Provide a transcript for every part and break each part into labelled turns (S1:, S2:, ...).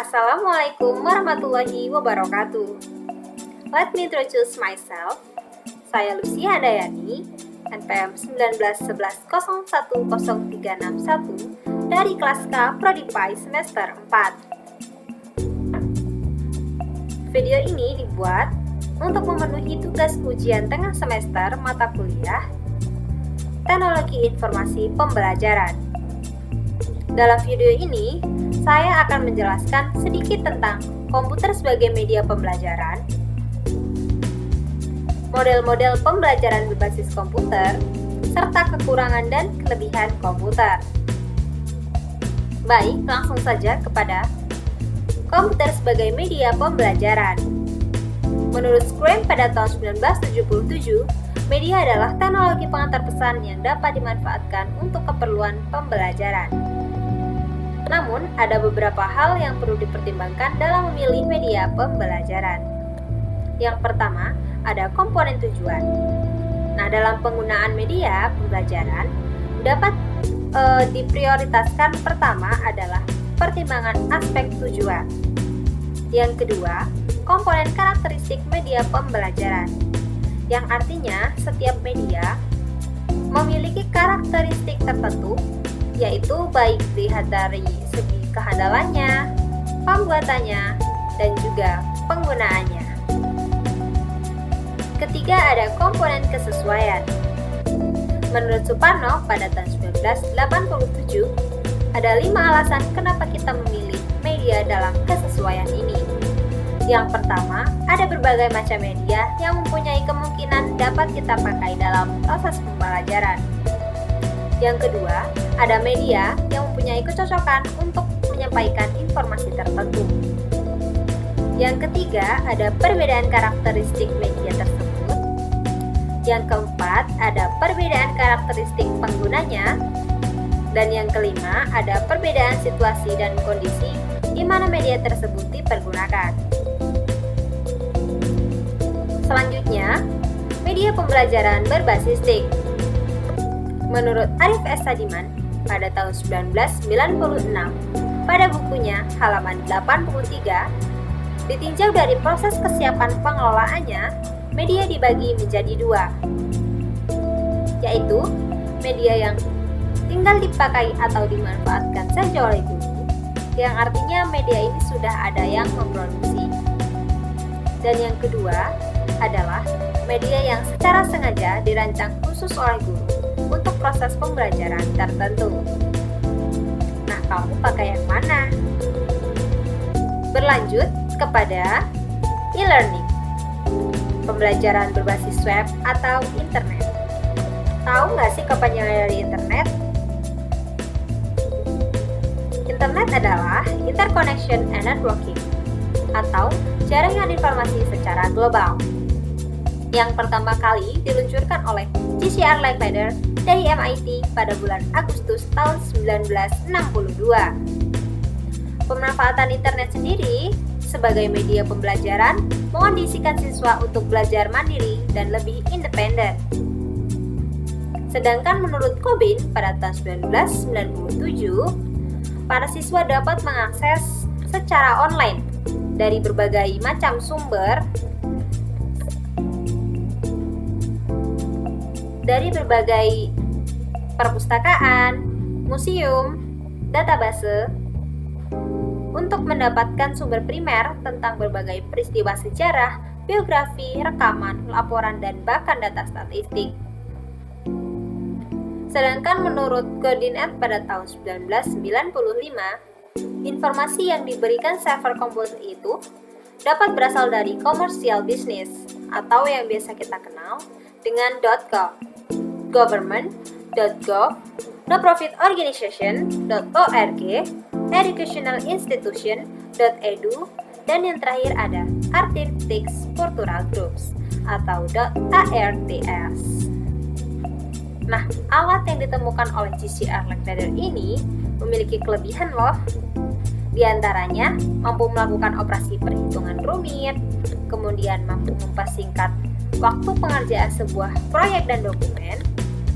S1: Assalamualaikum warahmatullahi wabarakatuh. Let me introduce myself. Saya Lucia Handayani, NPM 1911010361 dari kelas K Prodi PAI semester 4. Video ini dibuat untuk memenuhi tugas ujian tengah semester mata kuliah Teknologi Informasi Pembelajaran. Dalam video ini, saya akan menjelaskan sedikit tentang komputer sebagai media pembelajaran, model-model pembelajaran berbasis komputer, serta kekurangan dan kelebihan komputer. Baik, langsung saja kepada komputer sebagai media pembelajaran. Menurut Scrum pada tahun 1977, media adalah teknologi pengantar pesan yang dapat dimanfaatkan untuk keperluan pembelajaran. Namun, ada beberapa hal yang perlu dipertimbangkan dalam memilih media pembelajaran. Yang pertama, ada komponen tujuan. Nah, dalam penggunaan media pembelajaran, dapat diprioritaskan pertama adalah pertimbangan aspek tujuan. Yang kedua, komponen karakteristik media pembelajaran, yang artinya setiap media memiliki karakteristik tertentu, yaitu baik dilihat dari segi kehandalannya, pembuatannya, dan juga penggunaannya. Ketiga, ada komponen kesesuaian. Menurut Suparno pada tahun 1987, ada 5 alasan kenapa kita memilih media dalam kesesuaian ini. Yang pertama, ada berbagai macam media yang mempunyai kemungkinan dapat kita pakai dalam proses pembelajaran. Yang kedua, ada media yang mempunyai kecocokan untuk menyampaikan informasi tertentu. Yang ketiga, ada perbedaan karakteristik media tersebut. Yang keempat, ada perbedaan karakteristik penggunanya. Dan yang kelima, ada perbedaan situasi dan kondisi di mana media tersebut dipergunakan. Selanjutnya, media pembelajaran berbasis TIK. Menurut Arif S. Sadiman pada tahun 1996, pada bukunya halaman 83, ditinjau dari proses kesiapan pengelolaannya, media dibagi menjadi 2, yaitu media yang tinggal dipakai atau dimanfaatkan saja oleh guru, yang artinya media ini sudah ada yang memproduksi. Dan yang kedua adalah media yang secara sengaja dirancang khusus oleh guru untuk proses pembelajaran tertentu. Nah, kamu pakai yang mana? Berlanjut kepada e-learning, pembelajaran berbasis web atau internet. Tahu nggak sih kepanjangan dari internet? Internet adalah interconnection and networking, atau jaringan informasi secara global, yang pertama kali diluncurkan oleh J.C.R. Licklider dari MIT pada bulan Agustus tahun 1962. Pemanfaatan internet sendiri sebagai media pembelajaran mengondisikan siswa untuk belajar mandiri dan lebih independen. Sedangkan menurut Cobain pada tahun 1997, para siswa dapat mengakses secara online dari berbagai macam sumber, dari berbagai perpustakaan, museum, database, untuk mendapatkan sumber primer tentang berbagai peristiwa sejarah, biografi, rekaman, laporan, dan bahkan data statistik. Sedangkan menurut Gordinet pada tahun 1995, informasi yang diberikan server komputer itu dapat berasal dari commercial business atau yang biasa kita kenal dengan .gov, government.gov, non-profit organization.org, educational institution.edu, dan yang terakhir ada Artistics Cultural Groups atau .arts. Nah, alat yang ditemukan oleh J.C.R. Licklider ini memiliki kelebihan loh. Di antaranya, mampu melakukan operasi perhitungan rumit, kemudian mampu mempersingkat waktu pengerjaan sebuah proyek dan dokumen,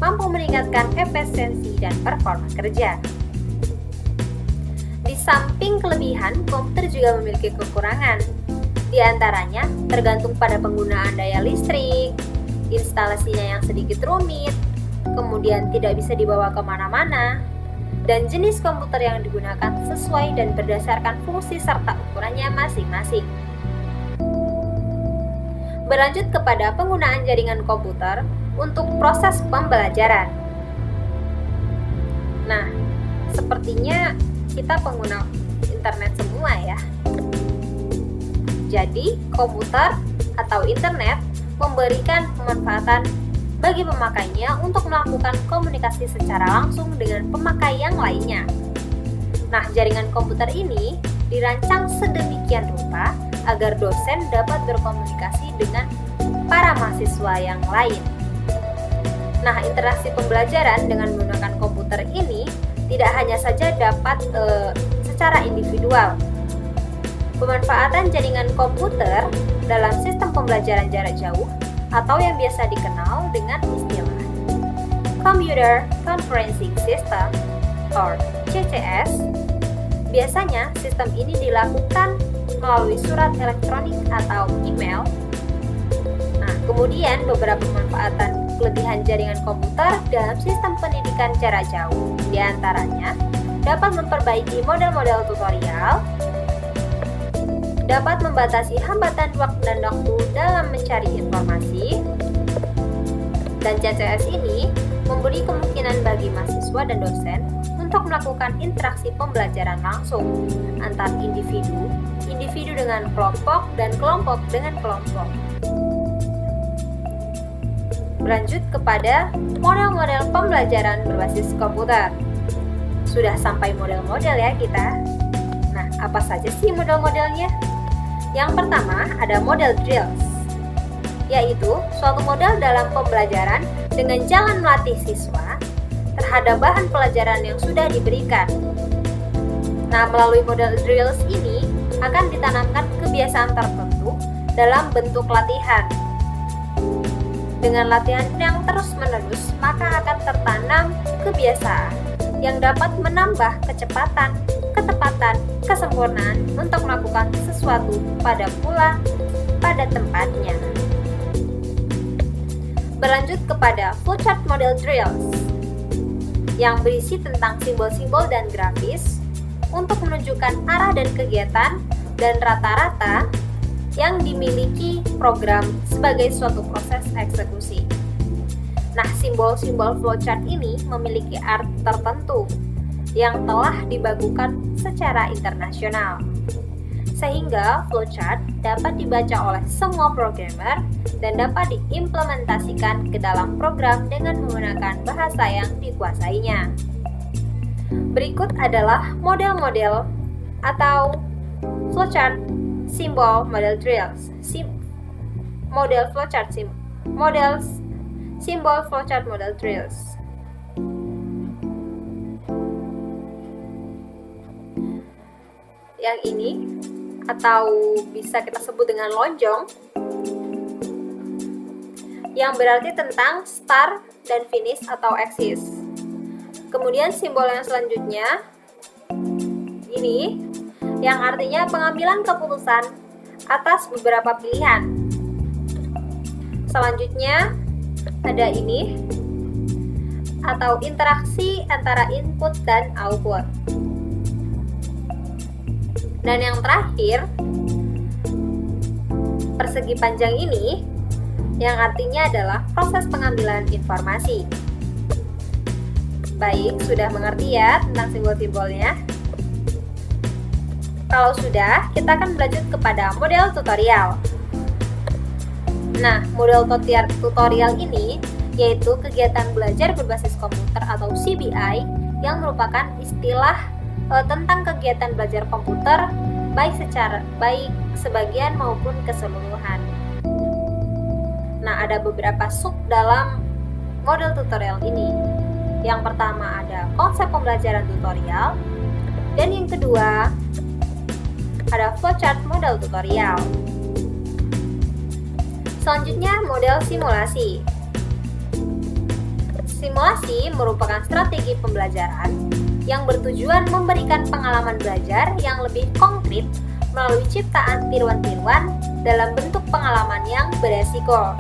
S1: mampu meningkatkan efisiensi dan performa kerja. Di samping kelebihan, komputer juga memiliki kekurangan. Di antaranya tergantung pada penggunaan daya listrik, instalasinya yang sedikit rumit, kemudian tidak bisa dibawa kemana-mana, dan jenis komputer yang digunakan sesuai dan berdasarkan fungsi serta ukurannya masing-masing. Berlanjut kepada penggunaan jaringan komputer untuk proses pembelajaran. Nah, sepertinya kita pengguna internet semua ya. Jadi, komputer atau internet memberikan pemanfaatan bagi pemakainya untuk melakukan komunikasi secara langsung dengan pemakai yang lainnya. Nah, jaringan komputer ini dirancang sedemikian rupa agar dosen dapat berkomunikasi dengan para mahasiswa yang lain. Nah, interaksi pembelajaran dengan menggunakan komputer ini tidak hanya saja dapat secara individual. Pemanfaatan jaringan komputer dalam sistem pembelajaran jarak jauh atau yang biasa dikenal dengan istilah Computer Conferencing System or CCS. Biasanya sistem ini dilakukan melalui surat elektronik atau email. Nah, kemudian beberapa pemanfaatan kelebihan jaringan komputer dalam sistem pendidikan jarak jauh, diantaranya dapat memperbaiki model-model tutorial, dapat membatasi hambatan waktu dan waktu dalam mencari informasi, dan CCS ini memberi kemungkinan bagi mahasiswa dan dosen untuk melakukan interaksi pembelajaran langsung antar individu, individu dengan kelompok, dan kelompok dengan kelompok. Berlanjut kepada model-model pembelajaran berbasis komputer. Sudah sampai model-model ya kita. Nah, apa saja sih model-modelnya? Yang pertama ada model drills, yaitu suatu model dalam pembelajaran dengan jalan melatih siswa terhadap bahan pelajaran yang sudah diberikan. Nah, melalui model drills ini akan ditanamkan kebiasaan tertentu dalam bentuk latihan. Dengan latihan yang terus-menerus, maka akan tertanam kebiasaan yang dapat menambah kecepatan, ketepatan, kesempurnaan untuk melakukan sesuatu pada tempatnya. Berlanjut kepada flowchart model drills yang berisi tentang simbol-simbol dan grafis untuk menunjukkan arah dan kegiatan dan rata-rata yang dimiliki program sebagai suatu proses eksekusi. Nah, simbol-simbol flowchart ini memiliki arti tertentu yang telah dibakukan secara internasional, sehingga flowchart dapat dibaca oleh semua programmer dan dapat diimplementasikan ke dalam program dengan menggunakan bahasa yang dikuasainya. Berikut adalah model-model atau flowchart simbol model drills. Simbol flowchart model drills. Yang ini atau bisa kita sebut dengan lonjong, yang berarti tentang start dan finish atau axis. Kemudian simbol yang selanjutnya ini yang artinya pengambilan keputusan atas beberapa pilihan. Selanjutnya ada ini atau interaksi antara input dan output. Dan yang terakhir, persegi panjang ini yang artinya adalah proses pengambilan informasi. Baik, sudah mengerti ya tentang simbol-simbolnya? Kalau sudah, kita akan berlanjut kepada model tutorial. Nah, model tutorial ini yaitu kegiatan belajar berbasis komputer atau CBI yang merupakan istilah tentang kegiatan belajar komputer baik sebagian maupun keseluruhan. Nah, ada beberapa sub dalam model tutorial ini. Yang pertama ada konsep pembelajaran tutorial, dan yang kedua ada flowchart model tutorial. Selanjutnya model simulasi. Simulasi merupakan strategi pembelajaran yang bertujuan memberikan pengalaman belajar yang lebih konkret melalui ciptaan tiruan-tiruan dalam bentuk pengalaman yang beresiko.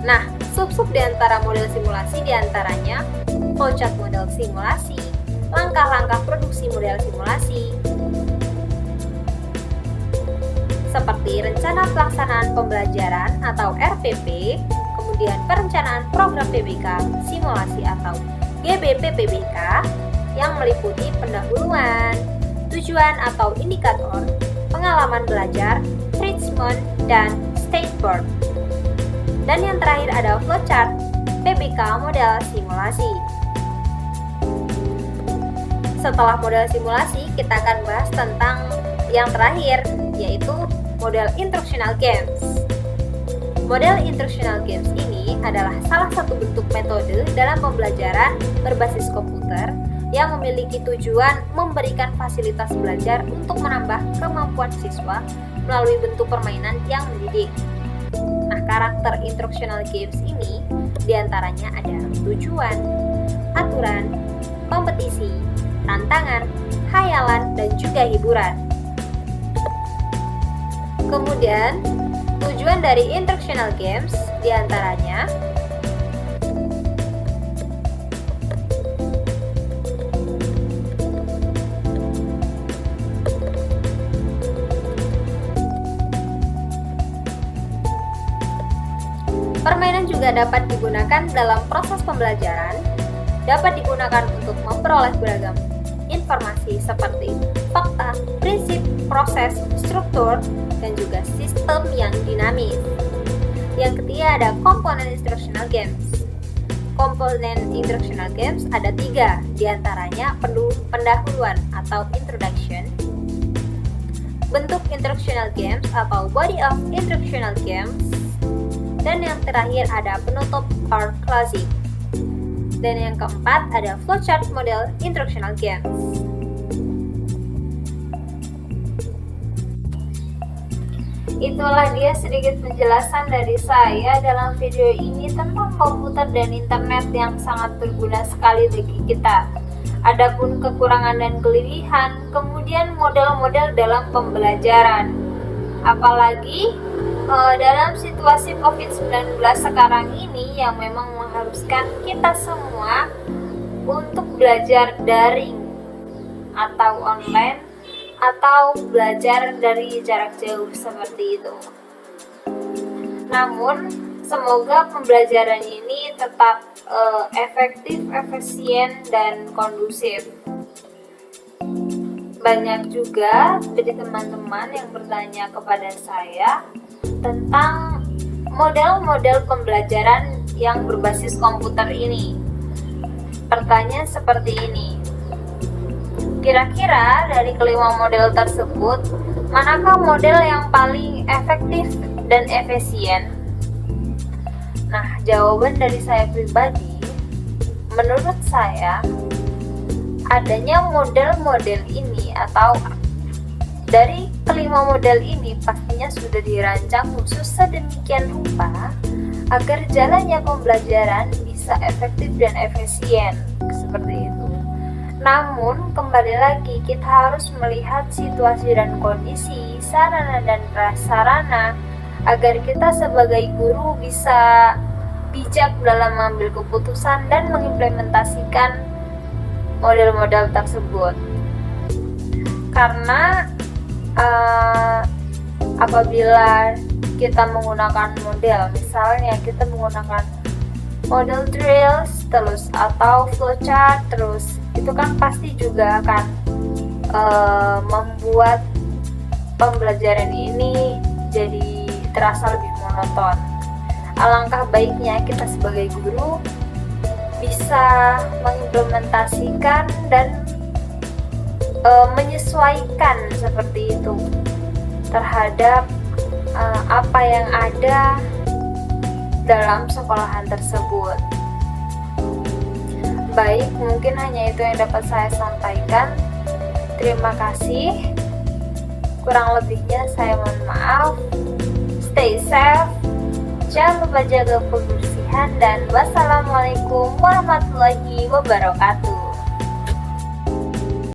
S1: Nah, sub-sub di antara model simulasi diantaranya flowchart model simulasi, langkah-langkah produksi model simulasi, seperti rencana pelaksanaan pembelajaran atau RPP, kemudian perencanaan program PBK, simulasi atau GBP-PBK yang meliputi pendahuluan, tujuan atau indikator, pengalaman belajar, treatment, dan storyboard. Dan yang terakhir ada flowchart PBK model simulasi. Setelah model simulasi, kita akan bahas tentang yang terakhir, yaitu model instructional games. Model instructional games ini adalah salah satu bentuk metode dalam pembelajaran berbasis komputer yang memiliki tujuan memberikan fasilitas belajar untuk menambah kemampuan siswa melalui bentuk permainan yang mendidik. Nah, karakter instructional games ini diantaranya ada tujuan, aturan, kompetisi, tantangan, khayalan, dan juga hiburan. Kemudian, tujuan dari instructional games diantaranya permainan juga dapat digunakan dalam proses pembelajaran, dapat digunakan untuk memperoleh beragam informasi seperti fakta, prinsip, proses, struktur, dan juga sistem yang dinamis. Yang ketiga ada komponen instructional games. Komponen instructional games ada 3, diantaranya pendahuluan atau introduction, bentuk instructional games atau body of instructional games, dan yang terakhir ada penutup or closing. Dan yang keempat ada flowchart model instructional games. Itulah dia sedikit penjelasan dari saya dalam video ini tentang komputer dan internet yang sangat berguna sekali bagi kita. Adapun kekurangan dan kelebihan, kemudian model-model dalam pembelajaran. Apalagi dalam situasi COVID-19 sekarang ini yang memang mengharuskan kita semua untuk belajar daring atau online atau belajar dari jarak jauh seperti itu. Namun, semoga pembelajaran ini tetap efektif, efisien, dan kondusif. Banyak juga dari teman-teman yang bertanya kepada saya tentang model-model pembelajaran yang berbasis komputer ini. Pertanyaan seperti ini. Kira-kira dari kelima model tersebut, manakah model yang paling efektif dan efisien? Nah, jawaban dari saya pribadi, menurut saya, adanya model-model ini atau dari kelima model ini pastinya sudah dirancang khusus sedemikian rupa agar jalannya pembelajaran bisa efektif dan efisien, seperti itu. Namun, kembali lagi kita harus melihat situasi dan kondisi, sarana dan prasarana agar kita sebagai guru bisa bijak dalam mengambil keputusan dan mengimplementasikan model-model tersebut. Karena apabila kita menggunakan model, misalnya kita menggunakan model drills terus atau flowchart terus, itu kan pasti juga akan membuat pembelajaran ini jadi terasa lebih monoton. Alangkah baiknya kita sebagai guru bisa mengimplementasikan dan menyesuaikan seperti itu terhadap apa yang ada dalam sekolahan tersebut. Baik, mungkin hanya itu yang dapat saya sampaikan. Terima kasih. Kurang lebihnya saya mohon maaf. Stay safe. Jangan lupa jaga kebersihan dan wassalamualaikum warahmatullahi wabarakatuh.